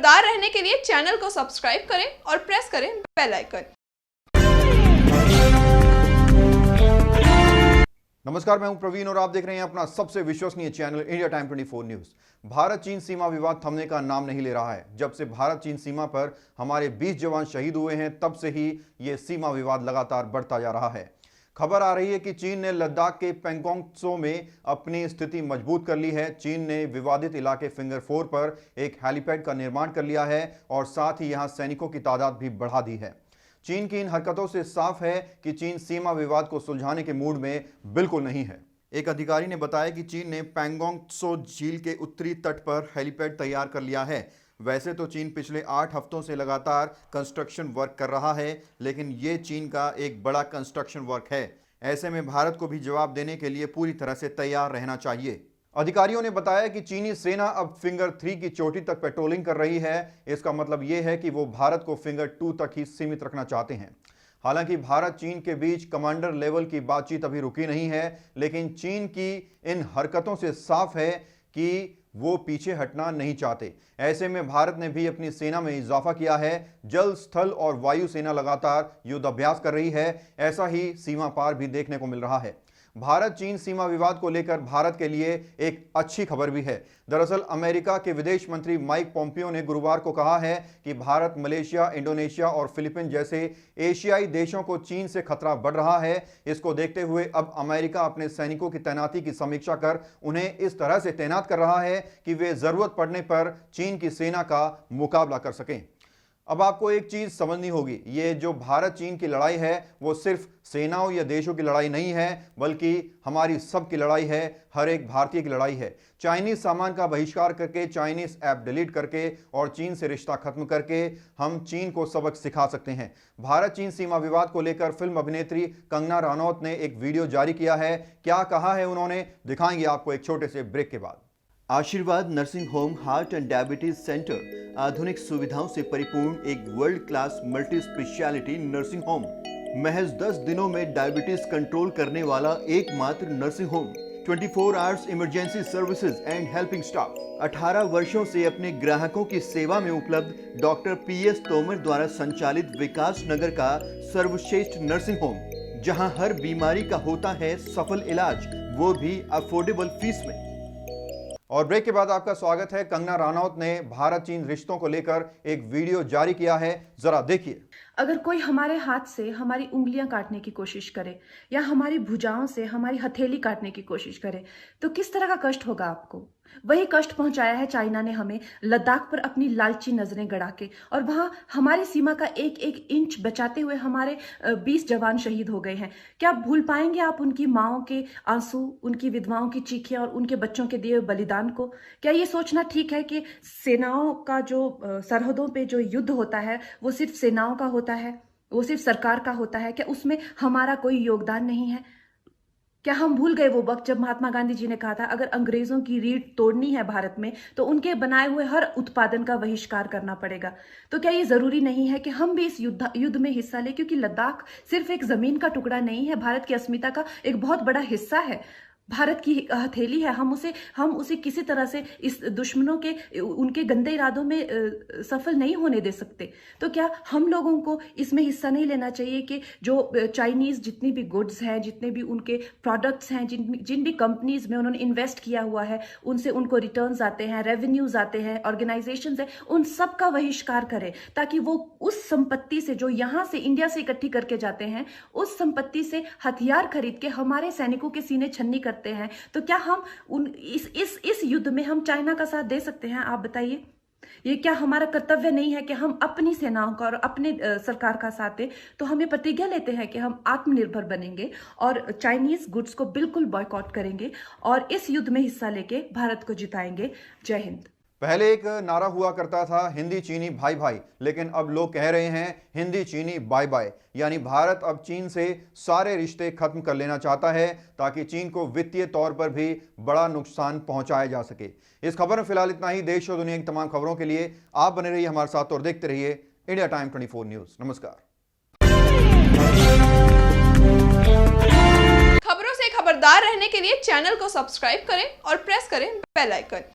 खबरदार रहने के लिए चैनल को सब्सक्राइब करें और प्रेस करें बेल आइकन। नमस्कार, मैं हूं प्रवीण और आप देख रहे हैं अपना सबसे विश्वसनीय channel India time 24 news. Bharat चीन सीमा विवाद थमने का नाम नहीं ले रहा है। जब से भारत चीन सीमा पर हमारे 20 जवान शहीद हुए हैं, तब से ही यह सीमा विवाद लगातार बढ़ता जा रहा है। खबर आ रही है कि चीन ने लद्दाख के पैंगोंग त्सो में अपनी स्थिति मजबूत कर ली है। चीन ने विवादित इलाके फिंगर 4 पर एक हेलीपैड का निर्माण कर लिया है और साथ ही यहां सैनिकों की तादाद भी बढ़ा दी है। चीन की इन हरकतों से साफ है कि चीन सीमा विवाद को सुलझाने के मूड में बिल्कुल नहीं है। एक अधिकारी ने बताया कि चीन ने पैंगोंग त्सो झील के उत्तरी तट पर हेलीपैड तैयार कर लिया है। वैसे तो चीन पिछले 8 हफ्तों से लगातार कंस्ट्रक्शन वर्क कर रहा है, लेकिन ये चीन का एक बड़ा कंस्ट्रक्शन वर्क है। ऐसे में भारत को भी जवाब देने के लिए पूरी तरह से तैयार रहना चाहिए। अधिकारियों ने बताया कि चीनी सेना अब फिंगर 3 की चोटी तक पेट्रोलिंग कर रही है। इसका मतलब यह है कि वो भारत को फिंगर 2 तक ही सीमित रखना चाहते हैं। हालांकि भारत चीन के बीच कमांडर लेवल की बातचीत अभी रुकी नहीं है, लेकिन चीन की इन हरकतों से साफ है कि वो पीछे हटना नहीं चाहते। ऐसे में भारत ने भी अपनी सेना में इजाफा किया है। जल, स्थल और वायु सेना लगातार युद्ध अभ्यास कर रही है। ऐसा ही सीमा पार भी देखने को मिल रहा है। भारत चीन सीमा विवाद को लेकर भारत के लिए एक अच्छी खबर भी है। दरअसल अमेरिका के विदेश मंत्री माइक पोम्पियो ने गुरुवार को कहा है कि भारत, मलेशिया, इंडोनेशिया और फिलीपींस जैसे एशियाई देशों को चीन से खतरा बढ़ रहा है। इसको देखते हुए अब अमेरिका अपने सैनिकों की तैनाती की समीक्षा कर उन्हें इस तरह से तैनात कर रहा है कि वे जरूरत पड़ने पर चीन की सेना का मुकाबला कर सकें। अब आपको एक चीज समझनी होगी, ये जो भारत चीन की लड़ाई है वो सिर्फ सेनाओं या देशों की लड़ाई नहीं है, बल्कि हमारी सब की लड़ाई है, हर एक भारतीय की लड़ाई है। चाइनीज सामान का बहिष्कार करके, चाइनीज ऐप डिलीट करके और चीन से रिश्ता खत्म करके हम चीन को सबक सिखा सकते हैं। भारत चीन सीमा विवाद को लेकर फिल्म अभिनेत्री कंगना रनौत ने एक वीडियो जारी किया है। क्या कहा है उन्होंने, दिखाएंगे आपको एक छोटे से ब्रेक के बाद। आशीर्वाद nursing home heart and diabetes centre आधुनिक सुविधाओं से परिपूर्ण एक world class multi speciality nursing home. महज 10 दिनों में डायबिटीज कंट्रोल करने वाला एकमात्र nursing home. 24 hours emergency services and helping staff. 18 वर्षों से अपने ग्राहकों की सेवा में उपलब्ध डॉक्टर PS तोमर द्वारा संचालित विकास नगर का सर्वश्रेष्ठ नर्सिंग होम, जहां हर बीमारी का होता है सफल इलाज, वो भी अफोर्डेबल फीस में। और ब्रेक के बाद आपका स्वागत है। कंगना रनौत ने भारत चीन रिश्तों को लेकर एक वीडियो जारी किया है, जरा देखिए। अगर कोई हमारे हाथ से हमारी उंगलियां काटने की कोशिश करे या हमारी भुजाओं से हमारी हथेली काटने की कोशिश करे तो किस तरह का कष्ट होगा आपको। वही कष्ट पहुंचाया है चाइना ने हमें लद्दाख पर अपनी लालची नजरें गड़ा के, और वहां हमारी सीमा का एक एक इंच बचाते हुए हमारे 20 जवान शहीद हो गए हैं। क्या भूल पाएंगे आप उनकी माओं के आंसू, उनकी विधवाओं की चीखें और उनके बच्चों के दिए बलिदान को। क्या ये सोचना ठीक है कि सेनाओं का जो सरहदों पे जो युद्ध होता है वो सिर्फ सेनाओं का होता है, वो सिर्फ सरकार का होता है? क्या उसमें हमारा कोई योगदान नहीं है? क्या हम भूल गए वो वक्त जब महात्मा गांधी जी ने कहा था अगर अंग्रेजों की रीढ़ तोड़नी है भारत में तो उनके बनाए हुए हर उत्पादन का बहिष्कार करना पड़ेगा। तो क्या ये जरूरी नहीं है कि हम भी इस युद्ध में हिस्सा लें, क्योंकि लद्दाख सिर्फ एक जमीन का टुकड़ा नहीं है, भारत की अस्मिता का एक बहुत बड़ा हिस्सा है, भारत की हथेली है। हम उसे किसी तरह से इस दुश्मनों के उनके गंदे इरादों में सफल नहीं होने दे सकते। तो क्या हम लोगों को इसमें हिस्सा नहीं लेना चाहिए कि जो चाइनीज जितनी भी गुड्स हैं, जितने भी उनके प्रोडक्ट्स हैं, जिन भी कंपनीज में उन्होंने इन्वेस्ट किया हुआ है, उनसे उनको रिटर्न्स आते हैं, रेवेन्यूज आते हैं, ऑर्गेनाइजेशंस हैं, उन सब का बहिष्कार करें, ताकि वो उस संपत्ति से जो यहाँ से इंडिया से इकट्ठी करके जाते हैं, उस संपत्ति से हथियार खरीद के हमारे सैनिकों के सीने छन्नी करते हैं। तो क्या हम इस युद्ध में हम चाइना का साथ दे सकते हैं? आप बताइए। ये क्या हमारा कर्तव्य नहीं है कि हम अपनी सेनाओं का और अपने सरकार का साथ दें? तो हम ये प्रतिज्ञा लेते हैं कि हम आत्मनिर्भर बनेंगे और चाइनीज गुड्स को बिल्कुल बॉयकॉट करेंगे और इस युद्ध में हिस्सा लेके भारत को जिताएंगे। जय हिंद। पहले एक नारा हुआ करता था हिंदी चीनी भाई भाई, लेकिन अब लोग कह रहे हैं हिंदी चीनी बाय बाय। यानी भारत अब चीन से सारे रिश्ते खत्म कर लेना चाहता है ताकि चीन को वित्तीय तौर पर भी बड़ा नुकसान पहुंचाया जा सके। इस खबर में फिलहाल इतना ही। देश और दुनिया की तमाम खबरों के लिए आप बने रहिए हमारे साथ और देखते रहिए इंडिया टाइम 24 न्यूज। नमस्कार। खबरों से खबरदार रहने के लिए चैनल को सब्सक्राइब करें और प्रेस करें बेल आइकन।